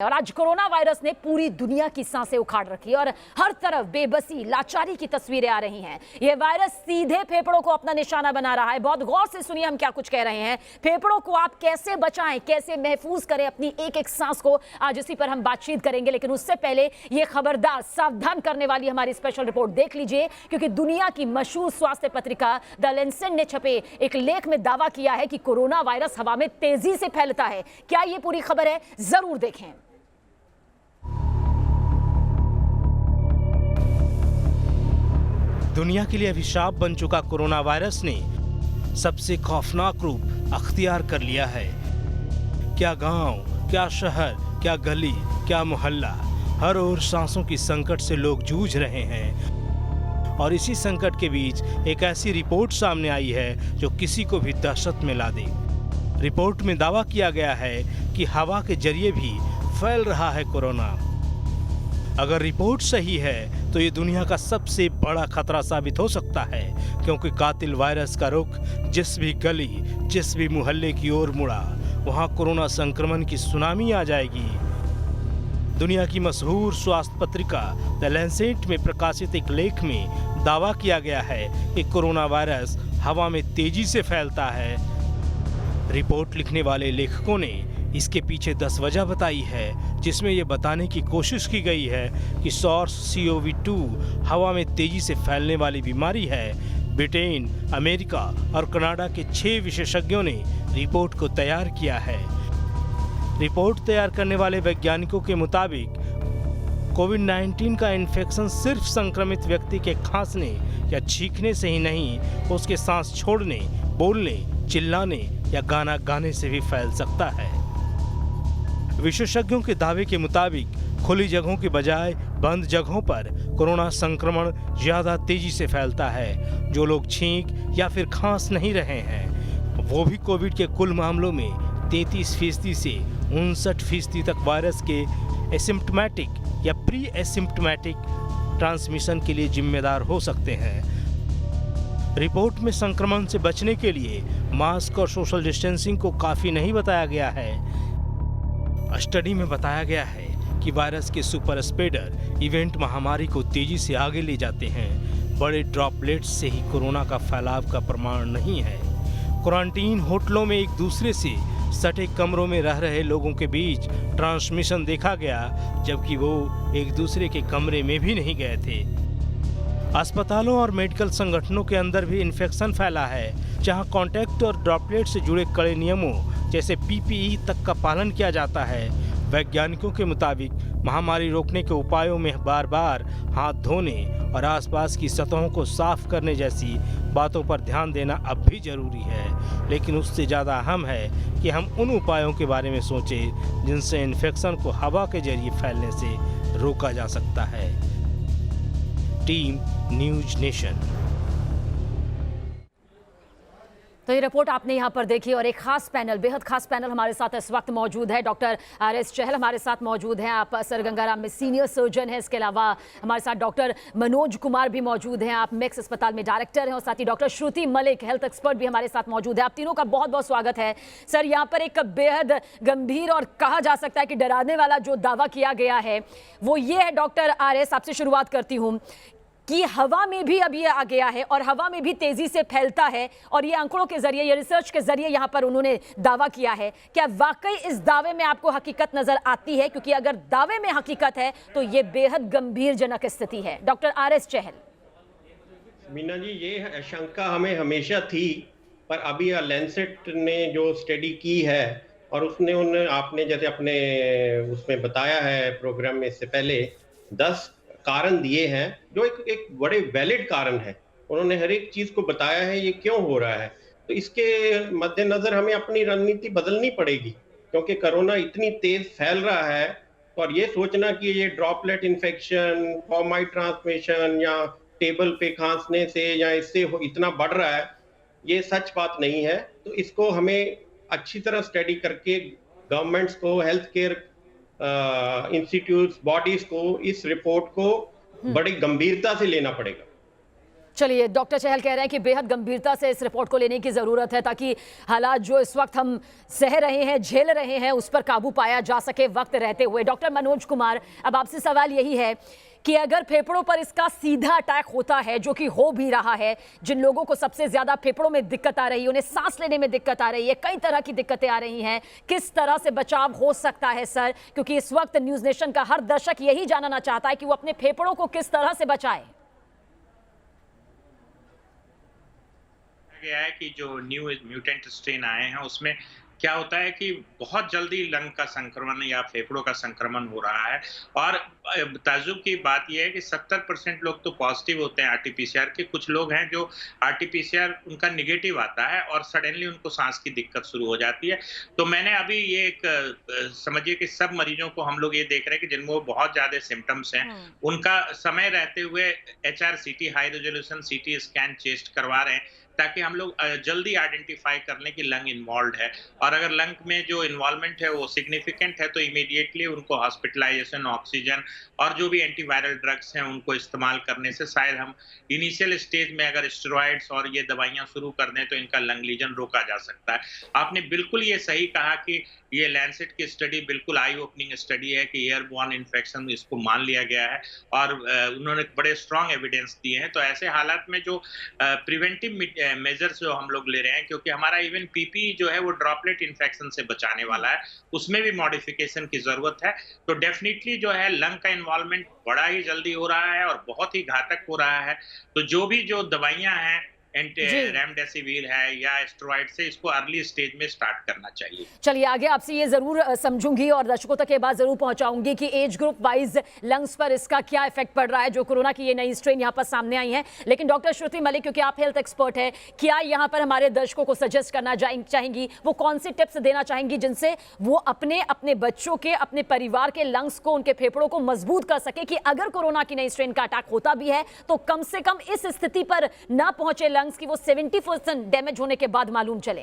और आज corona virus ने पूरी दुनिया की सांसें उखाड़ रखी और हर तरफ बेबसी लाचारी की तस्वीरें आ रही हैं। यह वायरस सीधे फेफड़ों को अपना निशाना बना रहा है। बहुत गौर से सुनिए हम क्या कुछ कह रहे हैं। फेफड़ों को आप कैसे बचाएं, कैसे महफूज करें अपनी एक एक सांस को, आज इसी पर हम बातचीत करेंगे। लेकिन उससे पहले ये खबरदार सावधान करने वाली हमारी स्पेशल रिपोर्ट देख लीजिए, क्योंकि दुनिया की मशहूर स्वास्थ्य पत्रिका द लैंसेट ने छपे एक लेख में दावा किया है कि कोरोना वायरस हवा में तेजी से फैलता है। क्या ये पूरी खबर है? जरूर देखें। दुनिया के लिए अभिशाप बन चुका कोरोना वायरस ने सबसे खौफनाक रूप अख्तियार कर लिया है। क्या गांव, क्या शहर, क्या गली, क्या मोहल्ला, हर ओर सांसों की संकट से लोग जूझ रहे हैं। और इसी संकट के बीच एक ऐसी रिपोर्ट सामने आई है जो किसी को भी दहशत में ला दे। रिपोर्ट में दावा किया गया है कि हवा के जरिए भी फैल रहा है कोरोना। अगर रिपोर्ट सही है तो ये दुनिया का सबसे बड़ा खतरा साबित हो सकता है, क्योंकि कातिल वायरस का रुख जिस भी गली, जिस भी मोहल्ले की ओर मुड़ा, वहां कोरोना संक्रमण की सुनामी आ जाएगी। दुनिया की मशहूर स्वास्थ्य पत्रिका द लैंसेट में प्रकाशित एक लेख में दावा किया गया है कि कोरोना वायरस हवा में तेजी से फैलता है। रिपोर्ट लिखने वाले लेखकों ने इसके पीछे 10 वजह बताई है, जिसमें यह बताने की कोशिश की गई है कि SARS-CoV-2 हवा में तेजी से फैलने वाली बीमारी है। ब्रिटेन, अमेरिका और कनाडा के 6 विशेषज्ञों ने रिपोर्ट को तैयार किया है। रिपोर्ट तैयार करने वाले वैज्ञानिकों के मुताबिक कोविड-19 का इन्फेक्शन सिर्फ संक्रमित व्यक्ति के खांसने या छींकने से ही नहीं, उसके सांस छोड़ने, बोलने, चिल्लाने या गाना गाने से भी फैल सकता है। विशेषज्ञों के दावे के मुताबिक खुली जगहों के बजाय बंद जगहों पर कोरोना संक्रमण ज्यादा तेजी से फैलता है। जो लोग छींक या फिर खांस नहीं रहे हैं, वो भी कोविड के कुल मामलों में 33% से 59% तक वायरस के एसिम्प्टोमेटिक या प्री एसिम्प्टोमेटिक ट्रांसमिशन के लिए जिम्मेदार हो सकते हैं। रिपोर्ट में संक्रमण से बचने के लिए मास्क और सोशल डिस्टेंसिंग को काफी नहीं बताया गया है। स्टडी में बताया गया है कि वायरस के सुपर स्प्रेडर इवेंट महामारी को तेजी से आगे ले जाते हैं। बड़े ड्रॉपलेट्स से ही कोरोना का फैलाव का प्रमाण नहीं है। क्वारंटीन होटलों में एक दूसरे से सटे कमरों में रह रहे लोगों के बीच ट्रांसमिशन देखा गया, जबकि वो एक दूसरे के कमरे में भी नहीं गए थे। अस्पतालों और मेडिकल संगठनों के अंदर भी इन्फेक्शन फैला है, जहां कॉन्टैक्ट और ड्रॉपलेट से जुड़े कड़े नियमों जैसे PPE तक का पालन किया जाता है। वैज्ञानिकों के मुताबिक महामारी रोकने के उपायों में बार बार हाथ धोने और आसपास की सतहों को साफ करने जैसी बातों पर ध्यान देना अब भी जरूरी है। लेकिन उससे ज़्यादा अहम है कि हम उन उपायों के बारे में सोचें जिनसे इन्फेक्शन को हवा के जरिए फैलने से रोका जा सकता है। Team news nation. तो ये रिपोर्ट आपने यहाँ पर देखी और एक खास पैनल, बेहद खास पैनल हमारे साथ इस वक्त मौजूद है। डॉक्टर RS चहल हमारे साथ मौजूद हैं। आप सर गंगाराम में सीनियर सर्जन हैं। इसके अलावा हमारे साथ डॉक्टर मनोज कुमार भी मौजूद हैं। आप मैक्स अस्पताल में डायरेक्टर हैं। और साथ ही डॉक्टर श्रुति मलिक, हेल्थ एक्सपर्ट भी हमारे साथ मौजूद है। आप तीनों का बहुत बहुत स्वागत है। सर, यहाँ पर एक बेहद गंभीर और कहा जा सकता है कि डराने वाला जो दावा किया गया है वो ये है, डॉक्टर RS आपसे शुरुआत करती हूँ, कि हवा में भी अब ये आ गया है और हवा में भी तेजी से फैलता है। और ये आंकड़ों के जरिए, ये रिसर्च के जरिए यहाँ पर उन्होंने दावा किया है। क्या वाकई इस दावे में आपको हकीकत नजर आती है? क्योंकि अगर दावे में हकीकत है तो ये बेहद गंभीरजनक स्थिति है। डॉक्टर RS चहल। मीना जी, ये आशंका हमें हमेशा थी, पर अभी लैंसेट ने जो स्टडी की है और उसने आपने जैसे अपने उसमें बताया है प्रोग्राम में इससे पहले 10 कारण दिए हैं, जो एक बड़े वैलिड कारण है। उन्होंने हर एक चीज को बताया है ये क्यों हो रहा है। तो इसके मद्देनजर हमें अपनी रणनीति बदलनी पड़ेगी, क्योंकि कोरोना इतनी तेज फैल रहा है। और ये सोचना कि ये ड्रॉपलेट इन्फेक्शन, फॉर्माइट ट्रांसमिशन या टेबल पे खांसने से या इससे इतना बढ़ रहा है, ये सच बात नहीं है। तो इसको हमें अच्छी तरह स्टडी करके गवर्नमेंट्स को, हेल्थ केयर इंस्टीट्यूट्स, बॉडीज को इस रिपोर्ट को बड़ी गंभीरता से लेना पड़ेगा। चलिए, डॉक्टर चहल कह रहे हैं कि बेहद गंभीरता से इस रिपोर्ट को लेने की ज़रूरत है ताकि हालात जो इस वक्त हम सह रहे हैं, झेल रहे हैं, उस पर काबू पाया जा सके वक्त रहते हुए। डॉक्टर मनोज कुमार, अब आपसे सवाल यही है कि अगर फेफड़ों पर इसका सीधा अटैक होता है, जो कि हो भी रहा है, जिन लोगों को सबसे ज़्यादा फेफड़ों में दिक्कत आ रही है, उन्हें सांस लेने में दिक्कत आ रही है, कई तरह की दिक्कतें आ रही हैं, किस तरह से बचाव हो सकता है सर? क्योंकि इस वक्त न्यूज़ नेशन का हर दर्शक यही जानना चाहता है कि वो अपने फेफड़ों को किस तरह से बचाए। गया है कि जो न्यू म्यूटेंट स्ट्रेन आए हैं उसमें क्या होता है कि बहुत जल्दी लंग का संक्रमण या फेफड़ों का संक्रमण हो रहा है। और ताज्जुब की बात यह है कि 70% लोग तो पॉजिटिव होते हैं आरटीपीसीआर के, कुछ लोग हैं जो आरटीपीसीआर उनका निगेटिव आता है और सडनली उनको सांस की दिक्कत शुरू हो जाती है। तो मैंने अभी ये एक समझिए कि सब मरीजों को हम लोग ये देख रहे हैं कि जिनको बहुत ज्यादा सिम्टम्स हैं उनका समय रहते हुए HRCT high resolution CT scan chest करवा रहे हैं ताकि हम लोग जल्दी आइडेंटिफाई कर लें कि लंग इन्वॉल्व है। और अगर लंग में जो इन्वॉल्वमेंट है वो सिग्निफिकेंट है तो इमीडिएटली उनको हॉस्पिटलाइजेशन, ऑक्सीजन और जो भी एंटीवायरल ड्रग्स हैं उनको इस्तेमाल करने से शायद हम इनिशियल स्टेज में अगर स्टेरॉइड्स और ये दवाइयां शुरू कर दें तो इनका लंग लीजन रोका जा सकता है। आपने बिल्कुल ये सही कहा कि ये लैंसेट की स्टडी बिल्कुल आई ओपनिंग स्टडी है कि एयरबॉर्न इन्फेक्शन इसको मान लिया गया है और उन्होंने बड़े स्ट्रॉन्ग एविडेंस दिए हैं। तो ऐसे हालात में जो प्रिवेंटिव मेजर्स जो हम लोग ले रहे हैं, क्योंकि हमारा इवन पीपी जो है वो ड्रॉपलेट इन्फेक्शन से बचाने वाला है, उसमें भी मॉडिफिकेशन की जरूरत है। तो डेफिनेटली जो है लंग का इन्वॉल्वमेंट बड़ा ही जल्दी हो रहा है और बहुत ही घातक हो रहा है। तो जो भी जो दवाइयां हैं रेमडेसिविर है या स्टेरॉइड से इसको अर्ली स्टेज में स्टार्ट करना चाहिए। चलिए, आगे आपसे ये जरूर समझूंगी और दर्शकों तक ये बात जरूर पहुंचाऊंगी कि एज ग्रुप वाइज लंग्स पर इसका क्या इफेक्ट पड़ रहा है, जो कोरोना की ये नई स्ट्रेन यहाँ पर सामने आई है। लेकिन डॉक्टर श्रुति मलिक, क्योंकि आप हेल्थ एक्सपर्ट है, क्या यहाँ पर हमारे दर्शकों को सजेस्ट करना चाहेंगी, वो कौन सी टिप्स देना चाहेंगी जिनसे वो अपने बच्चों के, अपने परिवार के लंग्स को, उनके फेफड़ों को मजबूत कर सके कि अगर कोरोना की नई स्ट्रेन का अटैक होता भी है तो कम से कम इस स्थिति पर ना पहुंचे लंग्स की वो 70% डैमेज होने के बाद मालूम चले?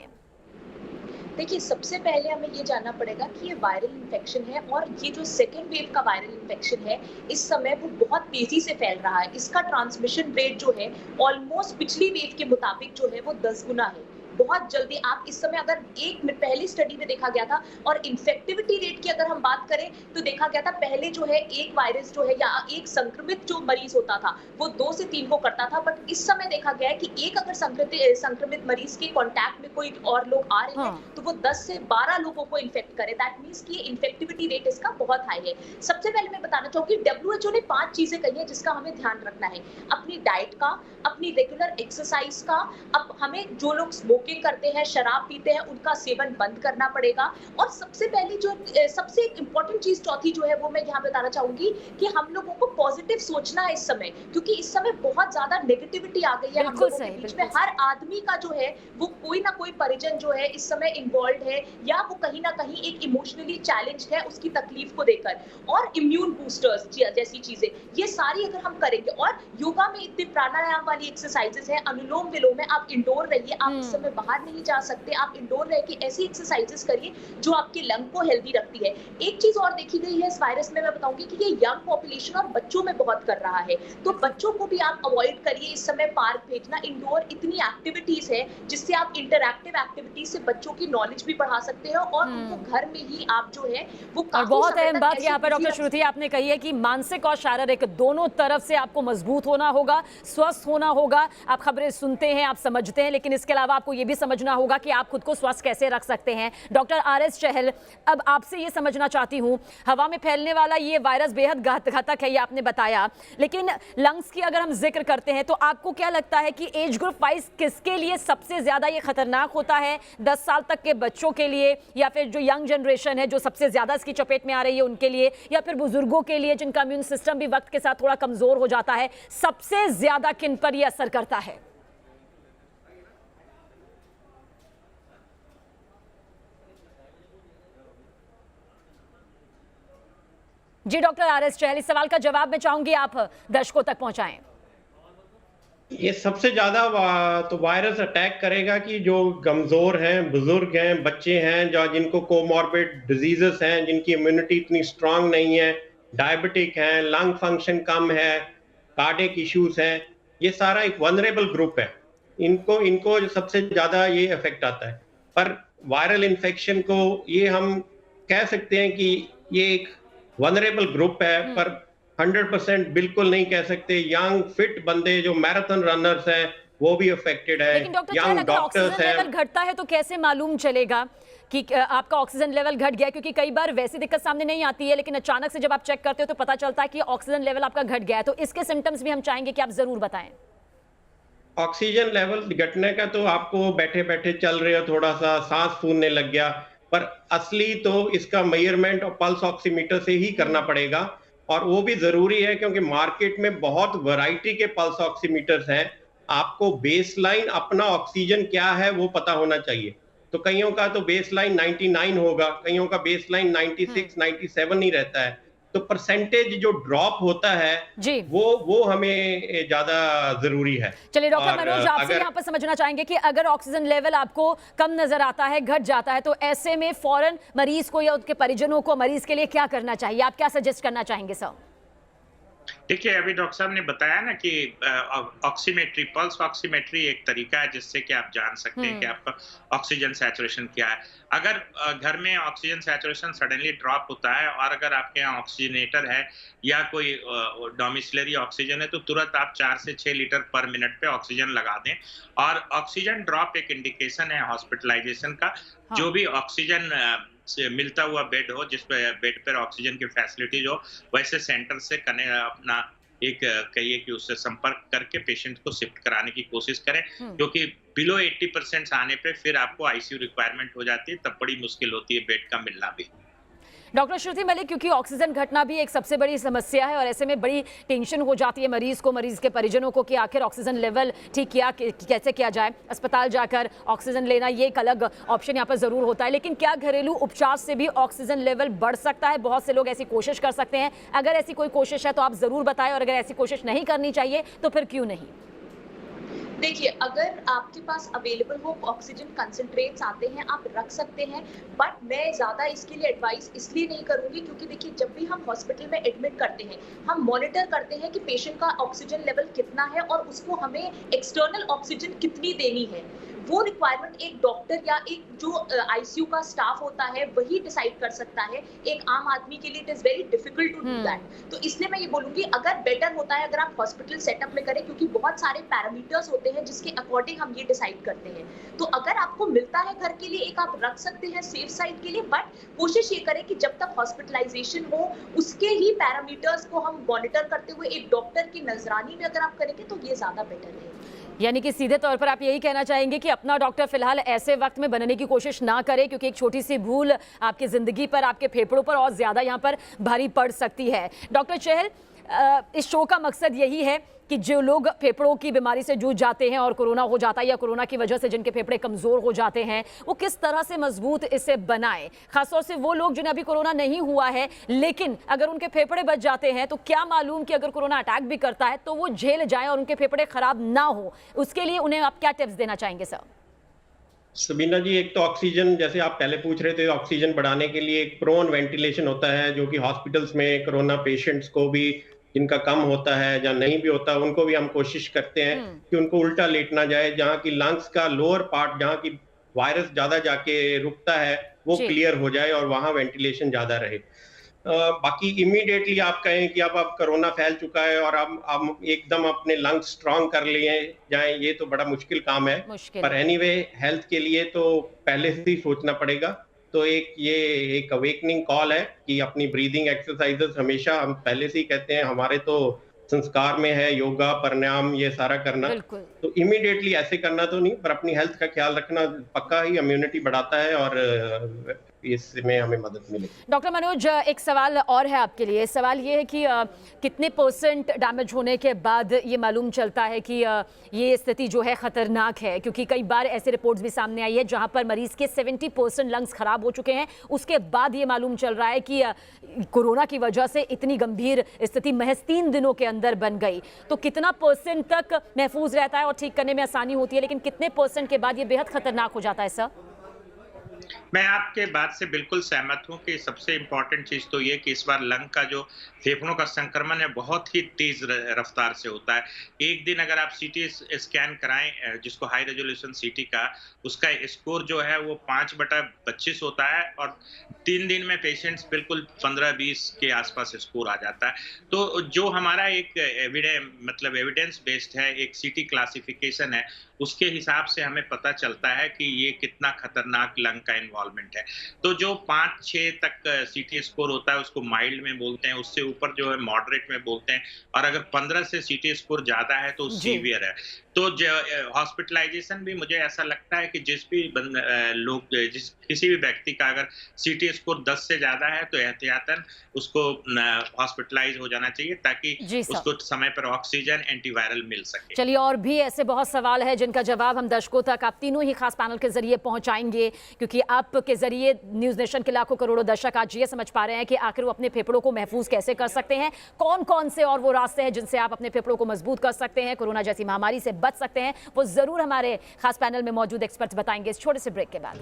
देखिए, सबसे पहले हमें ये जानना पड़ेगा कि ये वायरल इन्फेक्शन है और ये जो सेकेंड वेव का वायरल इन्फेक्शन है इस समय वो बहुत तेजी से फैल रहा है। इसका ट्रांसमिशन रेट जो है ऑलमोस्ट पिछली वेव के मुताबिक जो है वो 10 गुना है। बहुत जल्दी आप इस समय अगर 1 मिनट पहली स्टडी में देखा गया था और इन्फेक्टिविटी रेट की अगर हम बात करें तो देखा गया था पहले जो है एक वायरस जो है या एक संक्रमित जो मरीज होता था वो 2 से 3 को करता था, बट इस समय देखा गया है कि एक अगर संक्रमित मरीज के कांटेक्ट में कोई और लोग आ रहे हैं तो वो 10 से 12 लोगों को इन्फेक्ट करे। दैट मींस कि इन्फेक्टिविटी रेट इसका बहुत हाई है। सबसे पहले मैं बताना चाहूंगी WHO ने 5 चीजें कही है जिसका हमें ध्यान रखना है। अपनी डाइट का, अपनी रेगुलर एक्सरसाइज का, अब हमें जो लोग स्मोकिंग करते हैं, शराब पीते हैं, उनका सेवन बंद करना पड़ेगा। और सबसे पहली जो सबसे इंपॉर्टेंट चीज चौथी जो है वो मैं यहाँ बताना चाहूंगी कि हम लोगों को पॉजिटिव सोचना है इस समय, क्योंकि इस समय बहुत ज्यादा नेगेटिविटी आ गई है हम लोगों के बीच में। हर आदमी का जो है वो कोई ना कोई परिजन जो है इस समय इन्वॉल्व है या वो कहीं ना कहीं एक इमोशनली चैलेंज है उसकी तकलीफ को देकर। और इम्यून बूस्टर्स जैसी चीजें, ये सारी अगर हम करेंगे, और योगा में इतने प्राणायाम वाली एक्सरसाइजेस हैं, अनुलोम विलोम में, आप इंडोर रहिए, आप इस समय बाहर नहीं जा सकते, आप इंडोर रह के ऐसी एक्सरसाइजेस करिए जो आपके लंग को हेल्दी रखती है। एक चीज और देखी गई है इस वायरस में, मैं बताऊंगी कि ये यंग पॉपुलेशन और बच्चों में बहुत कर रहा है, तो बच्चों को भी आप अवॉइड करिए इस समय पार्क भेजना। इंडोर इतनी एक्टिविटीज है जिससे आप इंटरैक्टिव एक्टिविटीज से बच्चों की नॉलेज भी बढ़ा सकते हैं और उनको घर में ही आप जो है वो और बहुत अहम बात यहाँ पर डॉक्टर श्रुति आपने कही है कि मानसिक और शारीरिक दोनों तरफ से आपको मजबूत होना होगा, स्वस्थ होना होगा। आप खबरें सुनते हैं, आप समझते हैं, लेकिन इसके अलावा आपको ये भी समझना होगा कि आप खुद को स्वस्थ कैसे रख सकते हैं। डॉक्टर RS चहल, अब आपसे ये समझना चाहती हूँ, हवा में फैलने वाला ये वायरस बेहद घातक है, ये आपने बताया, लेकिन लंग्स की अगर हम जिक्र करते हैं तो आपको क्या लगता है कि एज ग्रुप वाइज किसके लिए सबसे ज्यादा ये खतरनाक होता है? 10 साल तक के बच्चों के लिए, या फिर जो यंग जनरेशन है जो सबसे ज्यादा इसकी चपेट में आ रही है उनके लिए, या फिर बुजुर्गों के लिए जिनका इम्यून सिस्टम भी वक्त के साथ थोड़ा कमजोर हो जाता है? सबसे ज्यादा किन पर यह असर करता है? जी डॉक्टर RS चहल, इस सवाल का जवाब मैं चाहूंगी आप दर्शकों तक पहुंचाएं। ये सबसे ज्यादा तो वायरस अटैक करेगा कि जो कमजोर हैं, बुजुर्ग हैं, बच्चे हैं, जो जिनको कोमॉर्बिड डिजीजेस हैं, जिनकी इम्यूनिटी इतनी स्ट्रांग नहीं है, डायबिटिक हैं, लंग फंक्शन कम है, कार्डियक इश्यूज हैं, ये सारा एक वनरेबल ग्रुप है, इनको इनको सबसे ज्यादा ये इफेक्ट आता है। पर वायरल इन्फेक्शन को ये हम कह सकते हैं कि ये एक वनरेबल ग्रुप है, पर 100% बिल्कुल नहीं कह सकते। यंग फिट बंदे जो मैराथन रनर्स हैं वो भी अफेक्टेड है, लेकिन डॉक्टर चहल, अगर ऑक्सीजन लेवल घटता है तो कैसे मालूम चलेगा कि आपका ऑक्सीजन लेवल घट गया? क्योंकि कई बार वैसी दिक्कत सामने नहीं आती है, लेकिन अचानक से जब आप चेक करते हो तो पता चलता है कि ऑक्सीजन लेवल आपका घट गया है। तो इसके सिम्टम्स भी हम चाहेंगे कि आप जरूर बताएं। ऑक्सीजन लेवल घटने का तो आपको बैठे बैठे चल रहे हो, थोड़ा सा सांस फूलने लग गया, पर असली तो इसका मेजरमेंट और पल्स ऑक्सीमीटर से ही करना पड़ेगा, और वो भी जरूरी है क्योंकि मार्केट में बहुत वैरायटी के पल्स ऑक्सीमीटर्स हैं। आपको बेसलाइन अपना ऑक्सीजन क्या है वो पता होना चाहिए। तो कईयों का तो बेसलाइन 99 होगा, कईयों का बेसलाइन 96, 97 ही रहता है। तो परसेंटेज जो ड्रॉप होता है जी, वो हमें ज्यादा जरूरी है। चलिए डॉक्टर मनोज, आपसे यहाँ पर समझना चाहेंगे कि अगर ऑक्सीजन लेवल आपको कम नजर आता है, घट जाता है, तो ऐसे में फौरन मरीज को या उसके परिजनों को मरीज के लिए क्या करना चाहिए? आप क्या सजेस्ट करना चाहेंगे सर? देखिए, अभी डॉक्टर साहब ने बताया ना कि ऑक्सीमेट्री, पल्स ऑक्सीमेट्री एक तरीका है जिससे कि आप जान सकते हैं कि आपका ऑक्सीजन सैचुरेशन क्या है। अगर घर में ऑक्सीजन सैचुरेशन सडनली ड्रॉप होता है और अगर आपके यहाँ ऑक्सीजनेटर है या कोई डोमिसिलरी ऑक्सीजन है, तो तुरंत आप 4 से 6 लीटर पर मिनट पे ऑक्सीजन लगा दें। और ऑक्सीजन ड्रॉप एक इंडिकेशन है हॉस्पिटलाइजेशन का। हाँ। जो भी ऑक्सीजन से मिलता हुआ बेड हो, जिस पे बेड पर ऑक्सीजन की फैसिलिटीज हो, वैसे सेंटर से अपना एक कहिए कि उससे संपर्क करके पेशेंट को शिफ्ट कराने की कोशिश करें, क्योंकि बिलो 80% आने पे फिर आपको आईसीयू रिक्वायरमेंट हो जाती है, तब बड़ी मुश्किल होती है बेड का मिलना भी। डॉक्टर श्रुति मलिक, क्योंकि ऑक्सीजन घटना भी एक सबसे बड़ी समस्या है और ऐसे में बड़ी टेंशन हो जाती है मरीज को, मरीज के परिजनों को कि आखिर ऑक्सीजन लेवल ठीक कैसे किया जाए। अस्पताल जाकर ऑक्सीजन लेना ये एक अलग ऑप्शन यहाँ पर जरूर होता है, लेकिन क्या घरेलू उपचार से भी ऑक्सीजन लेवल बढ़ सकता है? बहुत से लोग ऐसी कोशिश कर सकते हैं। अगर ऐसी कोई कोशिश है तो आप जरूर बताएं, और अगर ऐसी कोशिश नहीं करनी चाहिए तो फिर क्यों नहीं? देखिए, अगर आपके पास अवेलेबल हो ऑक्सीजन कंसंट्रेट्स आते हैं, आप रख सकते हैं, बट मैं ज्यादा इसके लिए एडवाइस इसलिए नहीं करूंगी क्योंकि देखिए, जब भी हम हॉस्पिटल में एडमिट करते हैं, हम मॉनिटर करते हैं कि पेशेंट का ऑक्सीजन लेवल कितना है और उसको हमें एक्सटर्नल ऑक्सीजन कितनी देनी है। वो रिक्वायरमेंट एक डॉक्टर या एक जो आईसीयू का स्टाफ होता है वही डिसाइड कर सकता है। एक आम आदमी के लिए it is very difficult to do that. तो इसलिए मैं ये बोलूंगी, अगर बेटर होता है अगर आप हॉस्पिटल सेटअप में करें, क्योंकि बहुत सारे पैरामीटर्स होते हैं जिसके अकॉर्डिंग हम ये डिसाइड करते हैं। तो अगर आपको मिलता है घर के लिए, एक आप रख सकते हैं सेफ साइड के लिए, बट कोशिश ये करें कि जब तक हॉस्पिटलाइजेशन हो उसके ही पैरामीटर्स को हम मॉनिटर करते हुए एक डॉक्टर की नजरानी में अगर आप करेंगे तो ये ज्यादा बेटर है। यानी कि सीधे तौर पर आप यही कहना चाहेंगे कि अपना डॉक्टर फिलहाल ऐसे वक्त में बनने की कोशिश ना करें, क्योंकि एक छोटी सी भूल आपकी जिंदगी पर, आपके फेफड़ों पर और ज्यादा यहाँ पर भारी पड़ सकती है। डॉक्टर चहल, इस शो का मकसद यही है कि जो लोग फेफड़ों की बीमारी से जूझ जाते हैं और कोरोना हो जाता है या कोरोना की वजह से जिनके फेफड़े कमजोर हो जाते हैं, वो किस तरह से मजबूत इसे बनाएं। खासतौर से वो लोग जिन्हें अभी कोरोना नहीं हुआ है लेकिन अगर उनके फेफड़े बच जाते हैं तो क्या मालूम कि अगर कोरोना अटैक भी करता है तो वो झेल जाएं और उनके फेफड़े खराब ना हो। उसके लिए उन्हें आप क्या टिप्स देना चाहेंगे सर? सबीना जी, एक तो ऑक्सीजन, जैसे आप पहले पूछ रहे थे, ऑक्सीजन बढ़ाने के लिए एक प्रोन वेंटिलेशन होता है जो कि हॉस्पिटल्स में कोरोना पेशेंट्स को भी, जिनका कम होता है या नहीं भी होता, उनको भी हम कोशिश करते हैं कि उनको उल्टा लेटना जाए, जहाँ की लंग्स का लोअर पार्ट, जहाँ की वायरस ज्यादा जाके रुकता है, वो क्लियर हो जाए और वहां वेंटिलेशन ज्यादा रहे। बाकी इमीडिएटली आप कहें कि अब कोरोना फैल चुका है और अब एकदम अपने लंग्स स्ट्रांग कर लिए जाए, ये तो बड़ा मुश्किल काम है। पर एनीवे हेल्थ के लिए तो पहले से ही सोचना पड़ेगा। तो एक अवेकनिंग कॉल है कि अपनी ब्रीदिंग एक्सरसाइजेस हमेशा, हम पहले से ही कहते हैं, हमारे तो संस्कार में है योगा, प्राणायाम, ये सारा करना। तो इमीडिएटली ऐसे करना तो नहीं, पर अपनी हेल्थ का ख्याल रखना पक्का ही इम्यूनिटी बढ़ाता है और इसमें हमें मदद मिलेगी। डॉक्टर मनोज, एक सवाल और है आपके लिए। सवाल ये है कि कितने % डैमेज होने के बाद ये मालूम चलता है कि ये स्थिति जो है खतरनाक है? क्योंकि कई बार ऐसे रिपोर्ट्स भी सामने आई है जहां पर मरीज के 70% लंग्स खराब हो चुके हैं, उसके बाद ये मालूम चल रहा है कि कोरोना की वजह से इतनी गंभीर स्थिति महज 3 दिनों के अंदर बन गई। तो कितना % तक महफूज रहता है और ठीक करने में आसानी होती है, लेकिन कितने % के बाद ये बेहद खतरनाक हो जाता है सर? मैं आपके बात से बिल्कुल सहमत हूँ कि सबसे इम्पोर्टेंट चीज़ तो ये कि इस बार लंग का जो फेफड़ों का संक्रमण है बहुत ही तेज रफ्तार से होता है। एक दिन अगर आप सीटी स्कैन कराएं जिसको हाई रेजोल्यूशन सीटी का, उसका स्कोर जो है वो 5/25 होता है और 3 दिन में पेशेंट्स बिल्कुल 15-20 के आसपास स्कोर आ जाता है। तो जो हमारा एक एविडेंस बेस्ड है, एक सीटी क्लासिफिकेशन है, उसके हिसाब से हमें पता चलता है कि ये कितना खतरनाक लंग का इन्वॉल्वमेंट है। तो जो 5-6 तक सीटी स्कोर होता है उसको माइल्ड में बोलते हैं, उससे ऊपर जो है मॉडरेट में बोलते हैं, और अगर 15 से सीटी स्कोर ज्यादा है तो सीवियर है। तो हॉस्पिटलाइजेशन भी मुझे ऐसा लगता है कि किसी भी व्यक्ति का अगर सीटी स्कोर 10 से ज्यादा है तो एहतियातन उसको हॉस्पिटलाइज हो जाना चाहिए ताकि उसको समय पर ऑक्सीजन, एंटीवायरल मिल सके। चलिए, और भी ऐसे बहुत सवाल है जिनका जवाब हम दर्शकों तक आप तीनों ही खास पैनल के जरिए पहुंचाएंगे, क्योंकि आपके जरिए न्यूज नेशन के लाखों करोड़ों दर्शक आज ये समझ पा रहे हैं कि आखिर वो अपने फेफड़ों को महफूज कैसे कर सकते हैं, कौन कौन से और वो रास्ते हैं जिनसे आप अपने फेफड़ों को मजबूत कर सकते हैं, कोरोना जैसी महामारी से बच सकते हैं। वो जरूर हमारे खास पैनल में मौजूद एक्सपर्ट्स बताएंगे इस छोटे से ब्रेक के बाद।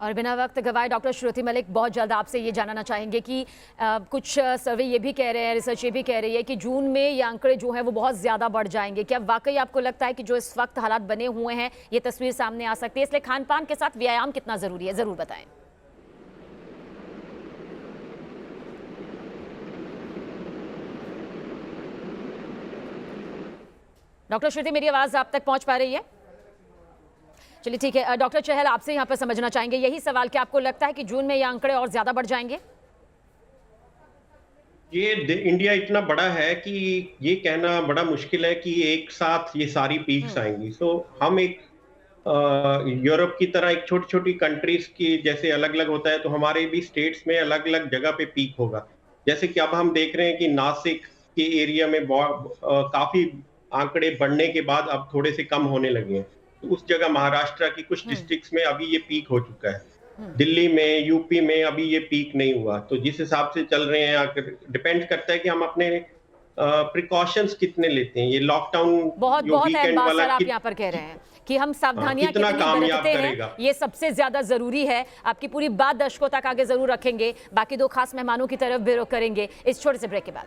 और बिना वक्त गवाए डॉक्टर श्रुति मलिक, बहुत जल्द आपसे ये जानना चाहेंगे कि कुछ सर्वे ये भी कह रहे हैं, रिसर्च ये भी कह रही है कि जून में ये आंकड़े जो हैं वो बहुत ज़्यादा बढ़ जाएंगे। क्या वाकई आपको लगता है कि जो इस वक्त हालात बने हुए हैं ये तस्वीर सामने आ सकती है? इसलिए खान पान के साथ व्यायाम कितना ज़रूरी है, ज़रूर बताएं। डॉक्टर श्रुति, मेरी आवाज़ आप तक पहुँच पा रही है? चलिए ठीक है। डॉक्टर चहल, आपसे यहाँ पर समझना चाहेंगे यही सवाल कि आपको लगता है कि जून में ये आंकड़े और ज्यादा बढ़ जाएंगे? ये इंडिया इतना बड़ा है कि ये कहना बड़ा मुश्किल है कि एक साथ ये सारी पीक्स आएंगी। सो हम एक यूरोप की तरह एक छोटी छोटी कंट्रीज की जैसे अलग अलग होता है, तो हमारे भी स्टेट्स में अलग अलग जगह पे पीक होगा। जैसे कि अब हम देख रहे हैं कि नासिक के एरिया में काफी आंकड़े बढ़ने के बाद अब थोड़े से कम होने लगे हैं। उस जगह महाराष्ट्र की कुछ डिस्ट्रिक्ट्स में अभी ये पीक हो चुका है। दिल्ली में, यूपी में अभी ये पीक नहीं हुआ। तो जिस हिसाब से चल रहे हैं, डिपेंड करता है कि हम अपने प्रिकॉशंस कितने लेते हैं। ये लॉकडाउन बहुत अहम बात सर आप यहाँ पर कह रहे हैं कि हम सावधानियां कितनी बरतते हैं, ये सबसे ज्यादा जरूरी है। आपकी पूरी बात दर्शकों तक आगे जरूर रखेंगे, बाकी दो खास मेहमानों की तरफ भी रुख करेंगे इस छोटे से ब्रेक के बाद।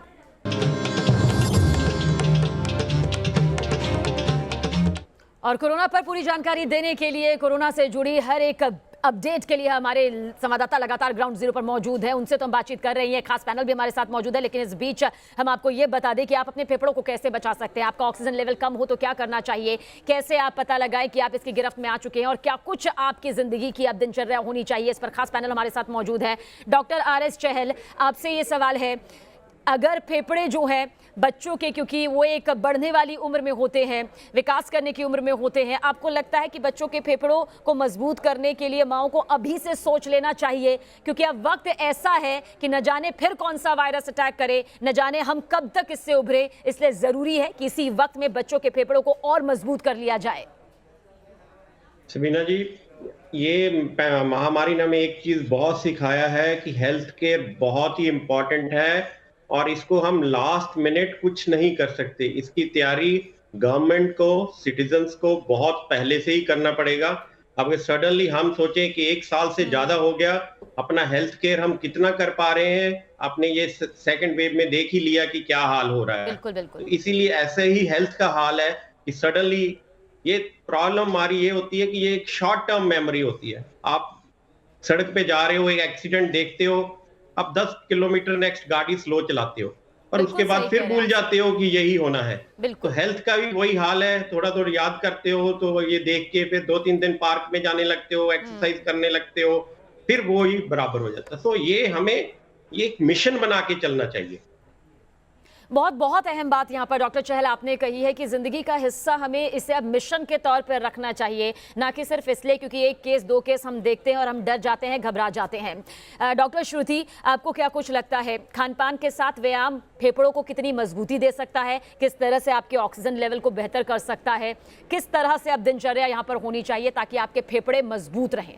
और कोरोना पर पूरी जानकारी देने के लिए, कोरोना से जुड़ी हर एक अपडेट के लिए हमारे संवाददाता लगातार ग्राउंड जीरो पर मौजूद है, उनसे तो हम बातचीत कर रही हैं। खास पैनल भी हमारे साथ मौजूद है, लेकिन इस बीच हम आपको ये बता दें कि आप अपने फेफड़ों को कैसे बचा सकते हैं। आपका ऑक्सीजन लेवल कम हो तो क्या करना चाहिए, कैसे आप पता लगाएं कि आप इसकी गिरफ्त में आ चुके हैं, और क्या कुछ आपकी जिंदगी की अब दिनचर्या होनी चाहिए। इस पर खास पैनल हमारे साथ मौजूद है। डॉक्टर RS चहल, आपसे ये सवाल है, अगर फेफड़े जो है बच्चों के, क्योंकि वो एक बढ़ने वाली उम्र में होते हैं, विकास करने की उम्र में होते हैं, आपको लगता है कि बच्चों के फेफड़ों को मजबूत करने के लिए माओं को अभी से सोच लेना चाहिए? क्योंकि अब वक्त ऐसा है कि न जाने फिर कौन सा वायरस अटैक करे, न जाने हम कब तक इससे उभरे, इसलिए जरूरी है कि इसी वक्त में बच्चों के फेफड़ों को और मजबूत कर लिया जाए। सबीना जी, ये महामारी ने हमें एक चीज बहुत सिखाया है कि हेल्थ केयर बहुत ही इंपॉर्टेंट है, और इसको हम लास्ट मिनट कुछ नहीं कर सकते। इसकी तैयारी गवर्नमेंट को, सिटीजन्स को बहुत पहले से ही करना पड़ेगा। अब सडनली हम सोचें कि 1 साल से ज्यादा हो गया, अपना हेल्थ केयर हम कितना कर पा रहे हैं, आपने ये सेकंड वेव में देख ही लिया कि क्या हाल हो रहा है। बिल्कुल बिल्कुल। तो इसीलिए ऐसे ही हेल्थ का हाल है कि सडनली ये प्रॉब्लम हमारी ये होती है कि ये एक शॉर्ट टर्म मेमोरी होती है। आप सड़क पे जा रहे हो, एक एक्सीडेंट देखते हो, अब 10 किलोमीटर नेक्स्ट गाड़ी स्लो चलाते हो, और उसके बाद फिर भूल जाते हो कि यही होना है। तो हेल्थ का भी वही हाल है, थोड़ा थोड़ा याद करते हो तो ये देख के फिर 2-3 दिन पार्क में जाने लगते हो, एक्सरसाइज करने लगते हो, फिर वो ही बराबर हो जाता है। तो ये हमें ये एक मिशन बना के चलना चाहिए। बहुत अहम बात यहाँ पर डॉक्टर चहल आपने कही है कि जिंदगी का हिस्सा हमें इसे अब मिशन के तौर पर रखना चाहिए, ना कि सिर्फ इसलिए क्योंकि 1 केस 2 केस हम देखते हैं और हम डर जाते हैं, घबरा जाते हैं। डॉक्टर श्रुति, आपको क्या कुछ लगता है, खान पान के साथ व्यायाम फेफड़ों को कितनी मजबूती दे सकता है, किस तरह से आपके ऑक्सीजन लेवल को बेहतर कर सकता है, किस तरह से अब दिनचर्या यहाँ पर होनी चाहिए ताकि आपके फेफड़े मजबूत रहें?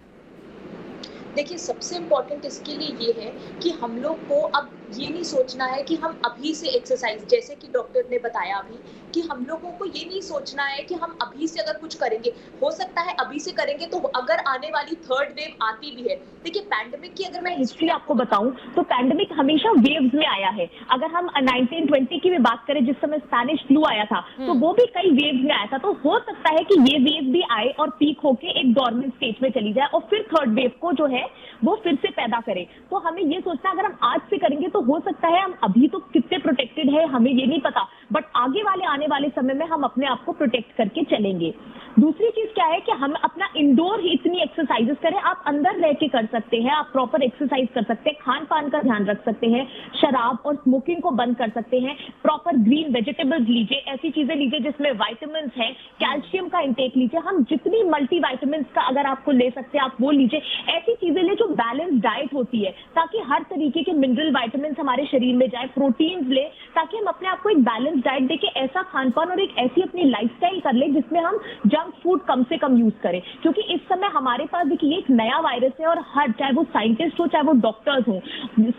देखिए, सबसे इम्पोर्टेंट इसके लिए ये है कि हम लोग को अब ये नहीं सोचना है कि हम अभी से एक्सरसाइज, जैसे कि डॉक्टर ने बताया अभी, कि हम लोगों को ये नहीं सोचना है कि हम अभी से अगर कुछ करेंगे, हो सकता है अभी से करेंगे तो अगर आने वाली थर्ड वेव आती भी है, देखिए पैंडेमिक की अगर मैं हिस्ट्री आपको बताऊं तो पैंडेमिक हमेशा वेव्स में आया है। अगर हम 1920 की भी बात करें, जिस समय स्पेनिश फ्लू आया था, तो वो भी कई वेव्स में आया था। तो हो सकता है कि ये वेव भी आए और पीक होके एक डोर्मेंट स्टेज में चली जाए और फिर थर्ड वेव को जो है वो फिर से पैदा करे। तो हमें ये सोचना, अगर हम आज से करेंगे तो हो सकता है हम अभी तो कितने प्रोटेक्टेड है हमें ये नहीं पता, बट आने वाले समय में हम अपने आप को प्रोटेक्ट करके चलेंगे। दूसरी चीज क्या है कि हम अपना इंडोर ही इतनी एक्सरसाइजेस करें। आप अंदर रह के कर सकते हैं, आप प्रॉपर एक्सरसाइज कर सकते हैं, खान पान का ध्यान रख सकते हैं, शराब और स्मोकिंग को बंद कर सकते हैं, प्रॉपर ग्रीन वेजिटेबल्स लीजिए, ऐसी चीजें लीजिए जिसमें विटामिन्स है, कैल्शियम का इंटेक लीजिए। हम जितनी मल्टी विटामिन्स का अगर आपको ले सकते हैं आप वो लीजिए। ऐसी चीजें ले जो बैलेंस डाइट होती है, ताकि हर तरीके के मिनरल विटामिन्स हमारे शरीर में जाए, प्रोटीन्स ले, ताकि हम अपने आप को एक बैलेंस डाइट देके ऐसा खान पान और एक ऐसी अपनी लाइफस्टाइल कर ले जिसमें हम जंक फूड कम से कम यूज करें। क्योंकि इस समय हमारे पास देखिए एक नया वायरस है और हर, चाहे वो साइंटिस्ट हो चाहे वो डॉक्टर्स हो,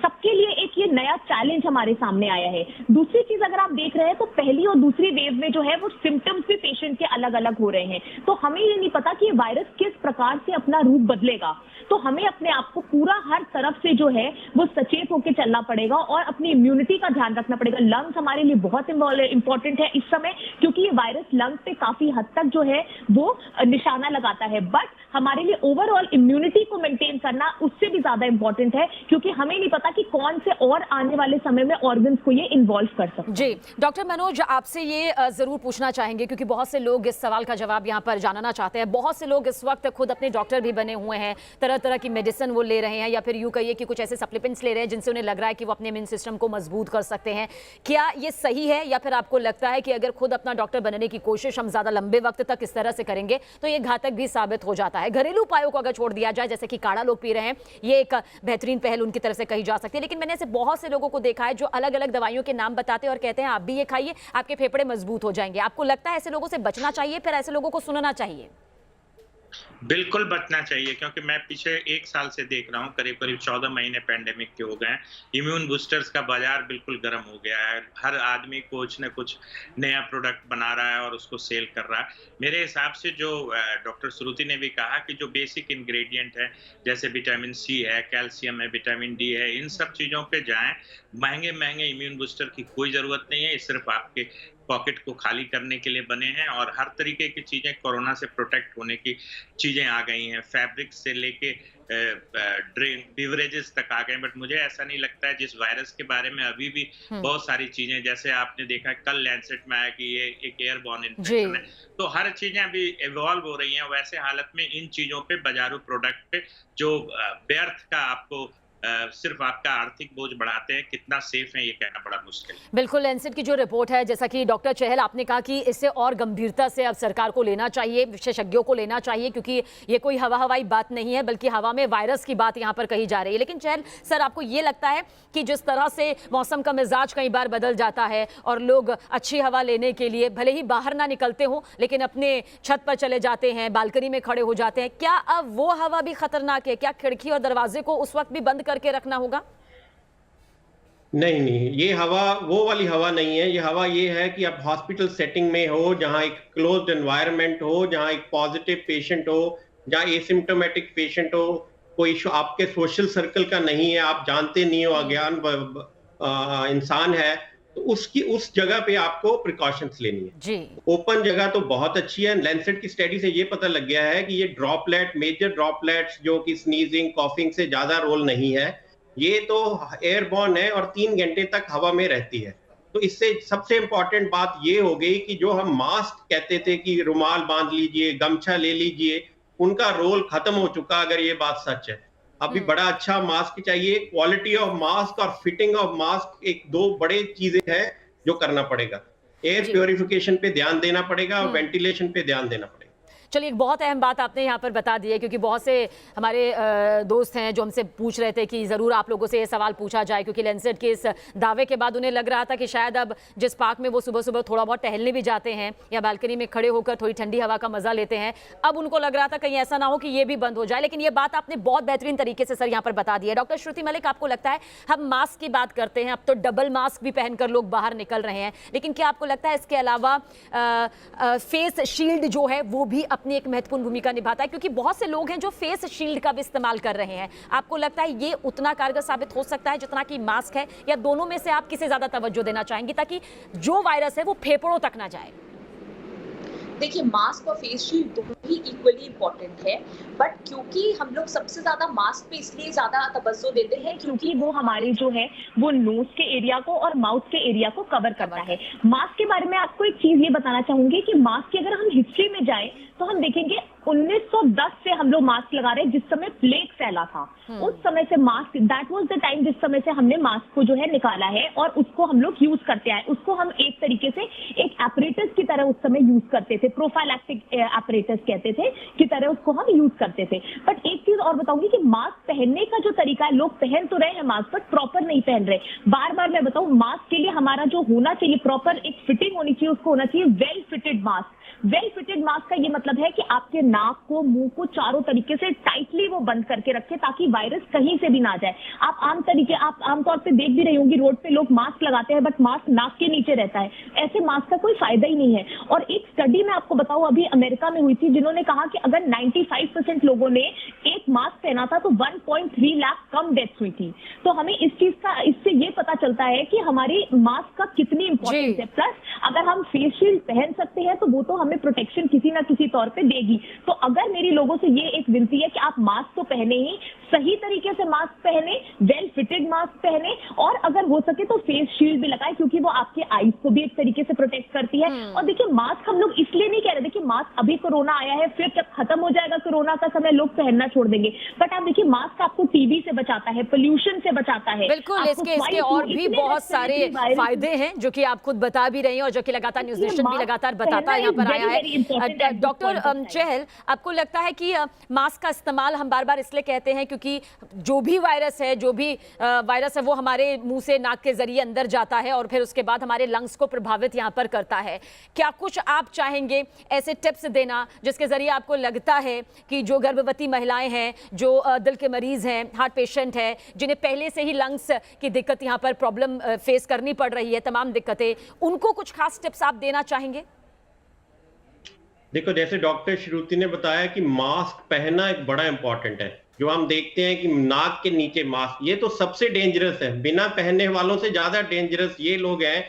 सबके लिए एक ये नया चैलेंज हमारे सामने आया है। दूसरी चीज अगर आप देख रहे हैं तो पहली और दूसरी वेव में जो है वो सिम्टम्स भी पेशेंट के अलग अलग हो रहे हैं। तो हमें ये नहीं पता कि ये वायरस किस प्रकार से अपना रूप बदलेगा। तो हमें अपने आप को पूरा हर तरफ से जो है वो सचेत होकर चलना पड़ेगा और अपनी इम्यूनिटी का ध्यान रखना पड़ेगा। लंग्स हमारे लिए बहुत इंपॉर्टेंट है इस समय, क्योंकि ये वायरस लंग्स पे काफी हद तक जो है वो निशाना लगाता है। बट हमारे लिए ओवरऑल इम्यूनिटी को मेंटेन करना उससे भी ज्यादा इंपॉर्टेंट है, क्योंकि हमें नहीं पता कि कौन से और आने वाले समय में ऑर्गन्स को ये इन्वॉल्व कर सकते हैं। जी डॉक्टर मनोज, आपसे ये जरूर पूछना चाहेंगे क्योंकि बहुत से लोग इस सवाल का जवाब यहाँ पर जानना चाहते हैं। बहुत से लोग इस वक्त खुद अपने डॉक्टर भी बने हुए हैं, तरह तरह की मेडिसिन वो ले रहे हैं या फिर यूं कहिए कि कुछ ऐसे सप्लीमेंट्स ले रहे हैं जिनसे उन्हें लग रहा है कि वो अपने इम्यून सिस्टम को मजबूत कर सकते हैं। क्या ये सही है, या फिर आपको लगता है कि अगर खुद अपना डॉक्टर बनने की कोशिश हम ज्यादा लंबे वक्त तक इस तरह से करेंगे तो ये घातक भी साबित हो जाता है? घरेलू उपायों को अगर छोड़ दिया जाए, जैसे कि काढ़ा लोग पी रहे हैं, ये एक बेहतरीन पहल उनकी तरफ से कही जा सकती है, लेकिन मैंने ऐसे बहुत से लोगों को देखा है जो अलग अलग दवाइयों के नाम बताते हैं और कहते हैं आप भी ये खाइए, आपके फेफड़े मजबूत हो जाएंगे। आपको लगता है ऐसे लोगों से बचना चाहिए, फिर ऐसे लोगों को सुनना चाहिए? बिल्कुल बचना चाहिए, क्योंकि मैं पीछे 1 साल से देख रहा हूँ, करीब करीब 14 महीने पैंडेमिक के हो गए हैं। इम्यून बूस्टर्स का बाजार बिल्कुल गर्म हो गया है। हर आदमी कुछ न कुछ नया प्रोडक्ट बना रहा है और उसको सेल कर रहा है। मेरे हिसाब से जो डॉक्टर श्रुति ने भी कहा कि जो बेसिक इंग्रेडिएंट है, जैसे विटामिन सी है, कैल्शियम है, विटामिन डी है, इन सब चीज़ों पे जाएं। महंगे महंगे इम्यून बूस्टर की कोई ज़रूरत नहीं है, ये सिर्फ आपके पॉकेट को खाली करने के लिए बने हैं। और हर तरीके की चीज़ें, कोरोना से प्रोटेक्ट होने की चीज़ें आ गई हैं, फैब्रिक से लेके ड्रिंक बिवरेजेस तक आ गए। बट मुझे ऐसा नहीं लगता है, जिस वायरस के बारे में अभी भी बहुत सारी चीज़ें, जैसे आपने देखा कल लैंसेट में आया कि ये एक एयरबॉर्न इन्फेक्शन है, तो हर चीज़ें अभी इवॉल्व हो रही हैं। वैसे हालत में इन चीज़ों पे, बाजारू प्रोडक्ट पे जो व्यर्थ का आपको सिर्फ आपका आर्थिक बोझ बढ़ाते हैं, कितना सेफ है ये कहना बड़ा मुश्किल है। बिल्कुल, लैंसेट की जो रिपोर्ट है, जैसा कि डॉक्टर चहल आपने कहा कि इसे और गंभीरता से अब सरकार को लेना चाहिए, विशेषज्ञों को लेना चाहिए, क्योंकि ये कोई हवाई बात नहीं है, बल्कि हवा में वायरस की बात यहाँ पर कही जा रही है। लेकिन चहल सर, आपको ये लगता है कि जिस तरह से मौसम का मिजाज कई बार बदल जाता है और लोग अच्छी हवा लेने के लिए भले ही बाहर ना निकलते हों, लेकिन अपने छत पर चले जाते हैं, बालकनी में खड़े हो जाते हैं, क्या अब वो हवा भी खतरनाक है? क्या खिड़की और दरवाजे को उस वक्त भी बंद करके रखना होगा? नहीं, ये हवा वो वाली हवा नहीं है। ये हवा ये है कि आप हॉस्पिटल सेटिंग में हो, जहां एक क्लोज्ड एनवायरनमेंट हो, जहां एक पॉजिटिव पेशेंट हो, जहां एसिम्प्टोमेटिक पेशेंट हो, कोई आपके सोशल सर्कल का नहीं है, आप जानते नहीं हो, अज्ञान इंसान है, तो उस जगह पे आपको प्रिकॉशंस लेनी है जी। ओपन जगह तो बहुत अच्छी है। लैंसेट की स्टडी से ये पता लग गया है कि ये मेजर ड्रॉपलेट्स जो कि स्नीजिंग, कॉफिंग से ज्यादा रोल नहीं है, ये तो एयरबॉर्न है और 3 घंटे तक हवा में रहती है। तो इससे सबसे इंपॉर्टेंट बात ये हो गई कि जो हम मास्क कहते थे कि रुमाल बांध लीजिए, गमछा ले लीजिए, उनका रोल खत्म हो चुका, अगर ये बात सच है। अभी बड़ा अच्छा मास्क चाहिए। क्वालिटी ऑफ मास्क और फिटिंग ऑफ मास्क एक 2 बड़े चीजें हैं जो करना पड़ेगा। एयर प्योरिफिकेशन पे ध्यान देना पड़ेगा और वेंटिलेशन पे ध्यान देना पड़ेगा। चलिए, एक बहुत अहम बात आपने यहाँ पर बता दी है, क्योंकि बहुत से हमारे दोस्त हैं जो हमसे पूछ रहे थे कि ज़रूर आप लोगों से ये सवाल पूछा जाए, क्योंकि लैंसेट के इस दावे के बाद उन्हें लग रहा था कि शायद अब जिस पार्क में वो सुबह सुबह थोड़ा बहुत टहलने भी जाते हैं या बालकनी में खड़े होकर थोड़ी ठंडी हवा का मजा लेते हैं, अब उनको लग रहा था कहीं ऐसा ना हो कि ये भी बंद हो जाए। लेकिन ये बात आपने बहुत बेहतरीन तरीके से सर यहाँ पर बता दी है। डॉक्टर श्रुति मलिक, आपको लगता है, हम मास्क की बात करते हैं, अब तो डबल मास्क भी पहनकर लोग बाहर निकल रहे हैं, लेकिन क्या आपको लगता है इसके अलावा फेस शील्ड जो है वो भी अपनी एक महत्वपूर्ण भूमिका निभाता है? क्योंकि बहुत से लोग हैं जो फेस शील्ड का भी इस्तेमाल कर रहे हैं। आपको लगता है ये उतना कारगर साबित हो सकता है जितना कि मास्क है, या दोनों में से आप किसे ज्यादा तवज्जो देना चाहेंगी ताकि जो वायरस है वो फेफड़ों तक ना जाए? देखिए, मास्क और फेस शील्ड दोनों ही इक्वली इम्पोर्टेंट है, बट क्योंकि हम लोग सबसे ज्यादा मास्क पे इसलिए ज्यादा तवज्जो देते हैं क्योंकि वो हमारे जो है वो नोज के एरिया को और माउथ के एरिया को कवर करता है। मास्क के बारे में आपको एक चीज ये बताना चाहूंगी कि मास्क की अगर हम हिस्ट्री में जाए तो हम देखेंगे 1910 से हम लोग मास्क लगा रहे हैं, जिस समय प्लेग फैला था। उस समय से mask, that was the time जिस समय से हमने मास्क को जो है निकाला है और उसको हम लोग यूज करते आए। उसको हम एक तरीके से एक एपरेटस की तरह उस समय यूज करते थे, प्रोफाइलैक्टिक एपरेटस कहते थे, की तरह उसको हम यूज करते थे। बट एक चीज और बताऊंगी कि मास्क पहनने का जो तरीका है, लोग पहन तो रहे हैं मास्क बट प्रॉपर नहीं पहन रहे। बार बार मैं बताऊं, मास्क के लिए हमारा जो होना चाहिए प्रॉपर एक फिटिंग होनी चाहिए, उसको होना चाहिए well fitted mask. Well fitted mask का ये मतलब है कि आपके नाक को, मुंह को चारों तरीके से टाइटली वो बंद करके रखे ताकि वायरस कहीं से भी ना जाए। आप आमतौर पे देख भी रही होंगी, रोड पे लोग मास्क लगाते हैं बट मास्क नाक के नीचे रहता है। ऐसे मास्क का कोई फायदा ही नहीं है। और एक स्टडी में आपको बताऊं अभी अमेरिका में हुई थी, जिन्होंने कहा कि अगर 95% लोगों ने एक मास्क पहना था तो 1.3 लाख कम डेथ्स हुई थी। तो हमें इस चीज का, इससे ये पता चलता है कि हमारी मास्क का कितनी इंपॉर्टेंस है। प्लस अगर हम फेस शील्ड पहन सकते हैं तो वो तो हमें प्रोटेक्शन किसी ना किसी तौर पे देगी। तो अगर मेरी लोगों से ये एक विनती है कि आप मास्क तो पहने ही, सही तरीके से मास्क पहने, वेल फिटेड मास्क पहने, और अगर हो सके तो फेस शील्ड भी लगाए, क्योंकि वो आपके आईज को भी एक तरीके से प्रोटेक्ट करती है। और देखिए, मास्क हम लोग इसलिए नहीं कह रहे, देखिए मास्क अभी कोरोना आया है, फिर जब खत्म हो जाएगा कोरोना का समय लोग पहनना छोड़ देंगे। बट आप देखिए, मास्क आपको टीबी से बचाता है, पोल्यूशन से बचाता है। बिल्कुल, इसके और भी बहुत सारे फायदे हैं जो कि आप खुद बता भी रही हैं और जो कि लगातार न्यूज नेशन भी लगातार बताता यहाँ पर आया है। डॉक्टर चहल, आपको लगता है कि मास्क का इस्तेमाल हम बार बार इसलिए कहते हैं क्योंकि जो भी वायरस है वो हमारे मुंह से नाक के जरिए अंदर जाता है और फिर उसके बाद हमारे लंग्स को प्रभावित यहाँ पर करता है। क्या कुछ आप चाहेंगे ऐसे टिप्स देना जिसके जरिए आपको लगता है कि जो गर्भवती महिलाएं हैं, जो दिल के मरीज हैं, हार्ट पेशेंट है, जिन्हें पहले से ही लंग्स की दिक्कत यहाँ पर प्रॉब्लम फेस करनी पड़ रही है, तमाम दिक्कतें, उनको कुछ खास टिप्स आप देना चाहेंगे? देखो, जैसे डॉक्टर श्रुति ने बताया कि मास्क पहनना एक बड़ा इंपॉर्टेंट है। जो हम देखते हैं कि नाक के नीचे मास्क, ये तो सबसे डेंजरस है। बिना पहनने वालों से ज्यादा डेंजरस ये लोग हैं,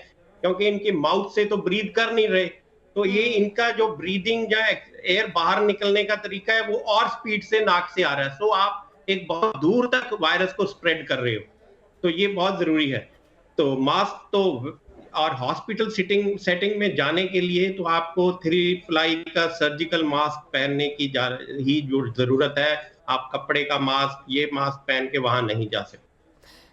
क्योंकि इनके माउथ से तो ब्रीथ कर नहीं रहे, तो ये इनका जो ब्रीदिंग या एयर बाहर निकलने का तरीका है वो और स्पीड से नाक से आ रहा है। सो आप एक बहुत दूर तक वायरस को स्प्रेड कर रहे हो, तो ये बहुत जरूरी है। तो मास्क तो, और हॉस्पिटल सेटिंग में जाने के लिए तो आपको 3 प्लाई का सर्जिकल मास्क पहनने की ही जो जरूरत है। आप कपड़े का मास्क, ये मास्क पहन के वहां नहीं जा सकते।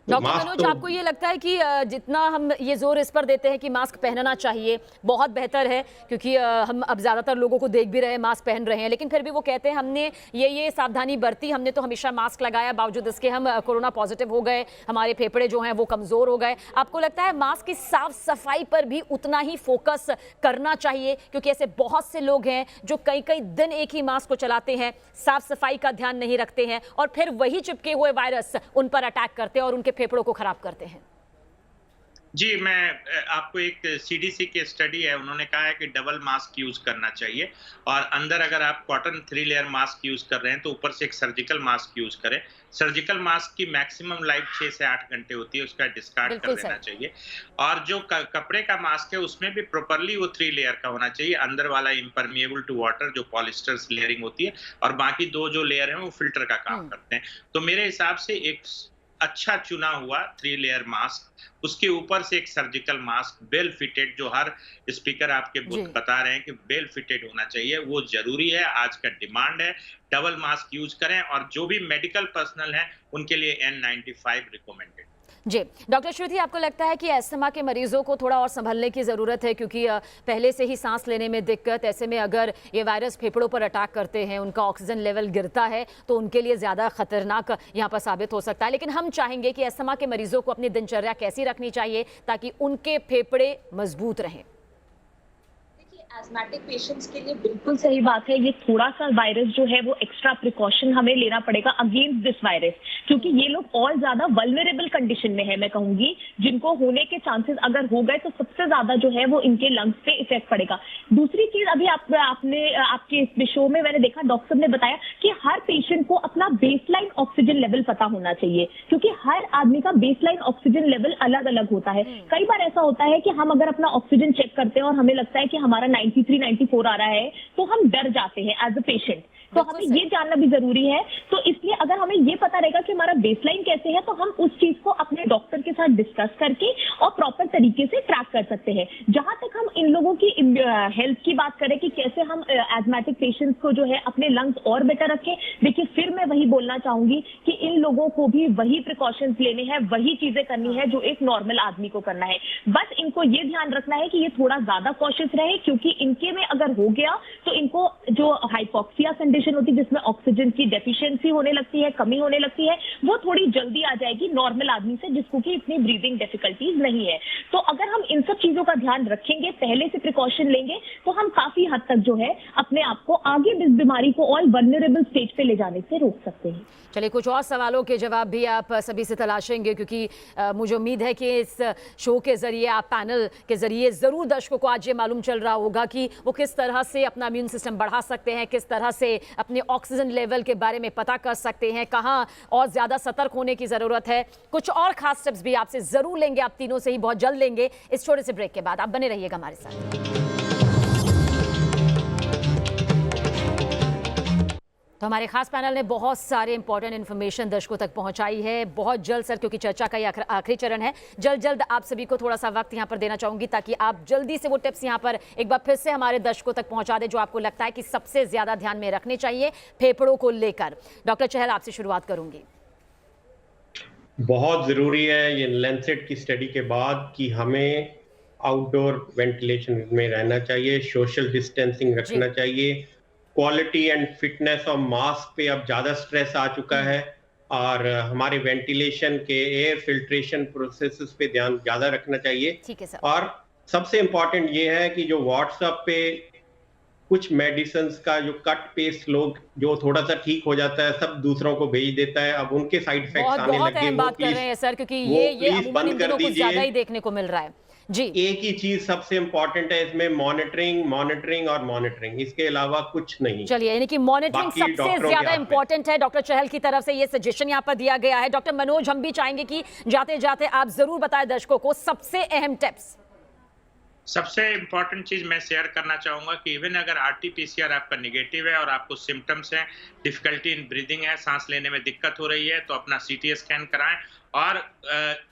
डॉक्टर मनोज, आपको ये लगता है कि जितना हम ये जोर इस पर देते हैं कि मास्क पहनना चाहिए, बहुत बेहतर है, क्योंकि हम अब ज़्यादातर लोगों को देख भी रहे हैं मास्क पहन रहे हैं, लेकिन फिर भी वो कहते हैं हमने ये सावधानी बरती, हमने तो हमेशा मास्क लगाया, बावजूद इसके हम कोरोना पॉजिटिव हो गए, हमारे फेफड़े जो हैं वो कमज़ोर हो गए। आपको लगता है मास्क की साफ सफाई पर भी उतना ही फोकस करना चाहिए? क्योंकि ऐसे बहुत से लोग हैं जो कई दिन एक ही मास्क को चलाते हैं, साफ सफाई का ध्यान नहीं रखते हैं और फिर वही चिपके हुए वायरस उन पर अटैक करते हैं और उनके फेफड़ों को खराब करते हैं। जी, मैं आपको एक सीडीसी की स्टडी है, उन्होंने कहा है कि डबल मास्क यूज करना चाहिए और अंदर अगर आप कॉटन 3 लेयर मास्क यूज कर रहे हैं तो ऊपर से एक सर्जिकल मास्क यूज करें। सर्जिकल मास्क की मैक्सिमम लाइफ 6 से 8 घंटे होती है, उसका डिस्कार्ड कर देना चाहिए। और जो कपड़े का मास्क है उसमें भी प्रॉपर्ली वो 3 लेयर का होना चाहिए। अंदर वाला इम्परमिएबल टू वाटर जो पॉलिस्टर लेयरिंग होती है, और बाकी 2 जो लेयर हैं वो फिल्टर का काम करते हैं। तो मेरे हिसाब से एक अच्छा चुना हुआ 3 लेयर मास्क, उसके ऊपर से एक सर्जिकल मास्क वेल फिटेड, जो हर स्पीकर आपके बता रहे हैं कि वेल फिटेड होना चाहिए, वो जरूरी है, आज का डिमांड है। डबल मास्क यूज करें और जो भी मेडिकल पर्सनल हैं उनके लिए N95 रिकमेंडेड। जी डॉक्टर श्रुति, आपको लगता है कि अस्थमा के मरीजों को थोड़ा और संभलने की ज़रूरत है, क्योंकि पहले से ही सांस लेने में दिक्कत, ऐसे में अगर ये वायरस फेफड़ों पर अटैक करते हैं, उनका ऑक्सीजन लेवल गिरता है तो उनके लिए ज़्यादा खतरनाक यहाँ पर साबित हो सकता है। लेकिन हम चाहेंगे कि अस्थमा के मरीजों को अपनी दिनचर्या कैसी रखनी चाहिए ताकि उनके फेफड़े मजबूत रहें? एस्मेटिक पेशेंट्स के लिए बिल्कुल सही बात है, ये थोड़ा सा वायरस जो है वो एक्स्ट्रा प्रिकॉशन हमें लेना पड़ेगा अगेंस्ट दिस वायरस, क्योंकि ये लोग और ज्यादा वल्नरेबल कंडीशन में है। मैं कहूंगी जिनको होने के चांसेस अगर हो गए तो सबसे ज्यादा जो है वो इनके लंग्स पे इफेक्ट पड़ेगा। दूसरी चीज, अभी आपने आपके इस शो में मैंने देखा डॉक्टर साहब ने बताया कि हर पेशेंट को अपना बेसलाइन ऑक्सीजन लेवल पता होना चाहिए, क्योंकि हर आदमी का बेसलाइन ऑक्सीजन लेवल अलग अलग होता है। कई बार ऐसा होता है कि हम अगर अपना ऑक्सीजन चेक करते हैं और हमें लगता है कि हमारा 93, 94 आ रहा है तो हम डर जाते हैं एज अ पेशेंट, तो हमें ये जानना भी जरूरी है। तो इसलिए अगर हमें ये पता रहेगा कि हमारा बेसलाइन कैसे है तो हम उस चीज को अपने डॉक्टर के साथ डिस्कस करके और प्रॉपर तरीके से ट्रैक कर सकते हैं। जहां तक हम इन लोगों की हेल्थ की बात करें कि कैसे हम एस्मेटिक पेशेंट्स को जो है अपने लंग्स और बेटर रखें, देखिए फिर मैं वही बोलना चाहूंगी कि इन लोगों को भी वही प्रिकॉशंस लेने हैं, वही चीजें करनी है जो एक नॉर्मल आदमी को करना है। बस इनको ये ध्यान रखना है कि ये थोड़ा ज्यादा कॉशियस रहे, क्योंकि इनके में अगर हो गया तो इनको जो हाइपोक्सिया कंडीशन होती है जिसमें ऑक्सीजन की डेफिशिएंसी होने लगती है, कमी होने लगती है, वो थोड़ी जल्दी आ जाएगी नॉर्मल आदमी से जिसको कि इतनी ब्रीदिंग डिफिकल्टीज नहीं है। तो अगर हम इन सब चीजों का ध्यान रखेंगे, पहले से प्रिकॉशन लेंगे, तो हम काफी हद तक जो है अपने आप को आगे इस बीमारी को और वल्नरेबल स्टेज पे ले जाने से रोक सकते हैं। चलिए, कुछ और सवालों के जवाब भी आप सभी से तलाशेंगे, क्योंकि मुझे उम्मीद है कि इस शो के जरिए, आप पैनल के जरिए ज़रूर दर्शकों को आज ये मालूम चल रहा होगा कि वो किस तरह से अपना इम्यून सिस्टम बढ़ा सकते हैं, किस तरह से अपने ऑक्सीजन लेवल के बारे में पता कर सकते हैं, कहाँ और ज़्यादा सतर्क होने की ज़रूरत है। कुछ और खास टिप्स भी आपसे ज़रूर लेंगे, आप तीनों से ही बहुत जल्द लेंगे इस छोटे से ब्रेक के बाद। आप बने रहिएगा हमारे साथ। तो हमारे खास पैनल ने बहुत सारे इंपॉर्टेंट इन्फॉर्मेशन दर्शकों तक पहुंचाई है बहुत जल्द सर, क्योंकि चर्चा का ये आखिरी चरण है। जल्द आप सभी को थोड़ा सा वक्त यहाँ पर देना चाहूंगी ताकि आप जल्दी से वो टिप्स यहाँ पर एक बार फिर से हमारे दर्शकों तक पहुंचा दें जो आपको लगता है कि सबसे ज्यादा ध्यान में रखने चाहिए फेफड़ों को लेकर। डॉक्टर चहल, आपसे शुरुआत करूंगी। बहुत जरूरी है ये लैंसेट की स्टडी के बाद कि हमें आउटडोर वेंटिलेशन में रहना चाहिए, सोशल डिस्टेंसिंग रखना चाहिए, क्वालिटी एंड फिटनेस और मास्क पे अब ज्यादा स्ट्रेस आ चुका है और हमारे वेंटिलेशन के एयर फिल्ट्रेशन प्रोसेसेस पे ध्यान ज्यादा रखना चाहिए। ठीक है सर। और सबसे इम्पोर्टेंट ये है कि जो व्हाट्सएप पे कुछ मेडिसिन का जो कट पेस्ट लोग जो थोड़ा सा ठीक हो जाता है सब दूसरों को भेज देता है, अब उनके साइड इफेक्ट्स आने लगे। अहम बात कर रहे हैं सर, क्योंकि ये अमूमन इन दिनों कुछ ज्यादा ही देखने को मिल रहा है। जी, एक ही चीज सबसे इंपॉर्टेंट है इसमें, मॉनिटरिंग, इसके अलावा कुछ नहीं। चलिए, यानी कि मॉनिटरिंग सबसे ज्यादा इंपॉर्टेंट है। डॉक्टर चहल की तरफ से ये सजेशन यहाँ पर दिया गया है। डॉक्टर मनोज, हम भी चाहेंगे कि जाते जाते आप जरूर बताएं दर्शकों को सबसे अहम टिप्स। सबसे इंपॉर्टेंट चीज मैं शेयर करना चाहूंगा कि इवन अगर RT-PCR आपका निगेटिव है और आपको सिम्टम्स हैं, डिफिकल्टी इन ब्रीदिंग है, सांस लेने में दिक्कत हो रही है, तो अपना CT स्कैन कराएं और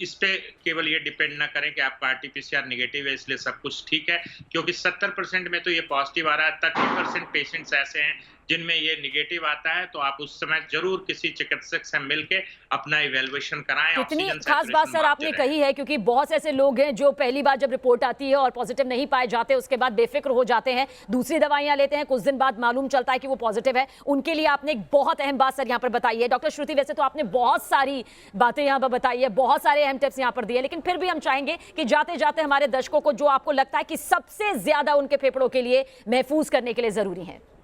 इस पे केवल ये डिपेंड ना करें कि आपका RT-PCR निगेटिव है इसलिए सब कुछ ठीक है, क्योंकि 70% में तो ये पॉजिटिव आ रहा है, 30% पेशेंट्स ऐसे हैं जिनमें ये निगेटिव आता है, तो आप उस समय जरूर किसी चिकित्सक से मिलके अपना इवैल्यूएशन कराएं। इतनी खास बात सर आपने कही है, क्योंकि बहुत ऐसे लोग हैं जो पहली बार जब रिपोर्ट आती है और पॉजिटिव नहीं पाए जाते, उसके बाद बेफिक्र हो जाते हैं, दूसरी दवाइयां लेते हैं, कुछ दिन बाद मालूम चलता है कि वो पॉजिटिव है। उनके लिए आपने एक बहुत अहम बात सर यहाँ पर बताई है। डॉक्टर श्रुति, वैसे तो आपने बहुत सारी बातें यहाँ पर बताई है, बहुत सारे अहम टिप्स यहाँ पर दिए, लेकिन फिर भी हम चाहेंगे कि जाते जाते हमारे दर्शकों को जो आपको लगता है कि सबसे ज्यादा उनके फेफड़ों के लिए महफूज करने के लिए जरूरी है।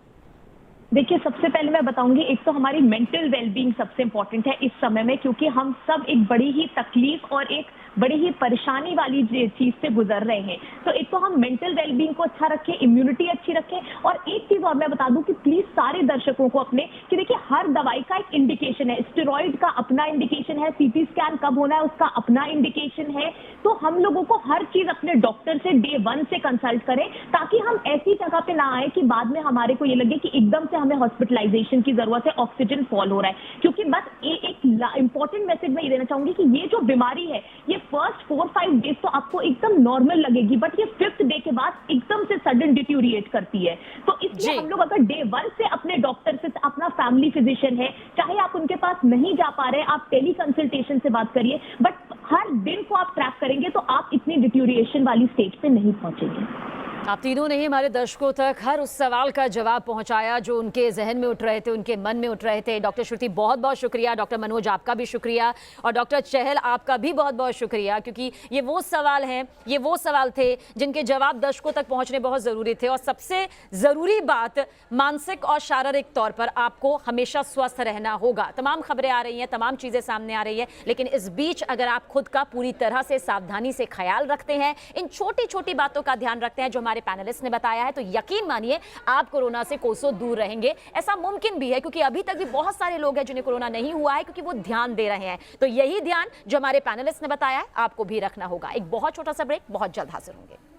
देखिए, सबसे पहले मैं बताऊंगी, एक तो हमारी मेंटल वेलबींग सबसे इंपॉर्टेंट है इस समय में, क्योंकि हम सब एक बड़ी ही तकलीफ और एक बड़ी ही परेशानी वाली चीज से गुजर रहे हैं। तो एक तो हम मेंटल वेलबींग को अच्छा रखें, इम्यूनिटी अच्छी रखें, और एक चीज और मैं बता दूं कि प्लीज सारे दर्शकों को अपने कि देखिए हर दवाई का एक इंडिकेशन है, स्टेरॉइड का अपना इंडिकेशन है, CT स्कैन कब होना है उसका अपना इंडिकेशन है। तो हम लोगों को हर चीज अपने डॉक्टर से डे 1 से कंसल्ट करें, ताकि हम ऐसी जगह पे ना आए कि बाद में हमारे को ये लगे कि एकदम से हमें हॉस्पिटलाइजेशन की जरूरत है, ऑक्सीजन फॉल हो रहा है। क्योंकि बस एक इंपॉर्टेंट मैसेज मैं ये देना चाहूंगी कि ये जो बीमारी है ये फर्स्ट 4-5 डेज तो आपको एकदम नॉर्मल लगेगी, बट ये 5th डे के बाद एकदम से सडन डिट्यूरिएट करती है। तो इसलिए हम लोग अगर डे 1 से अपने डॉक्टर से, अपना फैमिली फिजिशियन है, चाहे आप उनके पास नहीं जा पा रहे, आप टेली कंसल्टेशन से बात करिए, बट हर दिन को आप ट्रैक करेंगे तो आप इतनी डिट्यूरिएशन वाली स्टेज पे नहीं पहुंचेंगे। आप तीनों ने ही हमारे दर्शकों तक हर उस सवाल का जवाब पहुंचाया जो उनके जहन में उठ रहे थे, उनके मन में उठ रहे थे। डॉक्टर श्रुति बहुत बहुत शुक्रिया, डॉक्टर मनोज आपका भी शुक्रिया, और डॉक्टर चहल आपका भी बहुत बहुत शुक्रिया, क्योंकि ये वो सवाल हैं, ये वो सवाल थे जिनके जवाब दर्शकों तक पहुंचने बहुत ज़रूरी थे। और सबसे ज़रूरी बात, मानसिक और शारीरिक तौर पर आपको हमेशा स्वस्थ रहना होगा। तमाम खबरें आ रही हैं, तमाम चीज़ें सामने आ रही हैं, लेकिन इस बीच अगर आप खुद का पूरी तरह से सावधानी से ख्याल रखते हैं, इन छोटी छोटी बातों का ध्यान रखते हैं जो हमारे पैनलिस्ट ने बताया है, तो यकीन मानिए आप कोरोना से कोसों दूर रहेंगे। ऐसा मुमकिन भी है क्योंकि अभी तक भी बहुत सारे लोग हैं जिन्हें कोरोना नहीं हुआ है, क्योंकि वो ध्यान दे रहे हैं। तो यही ध्यान जो हमारे पैनलिस्ट ने बताया है आपको भी रखना होगा। एक बहुत छोटा सा ब्रेक, बहुत जल्द हाजिर होंगे।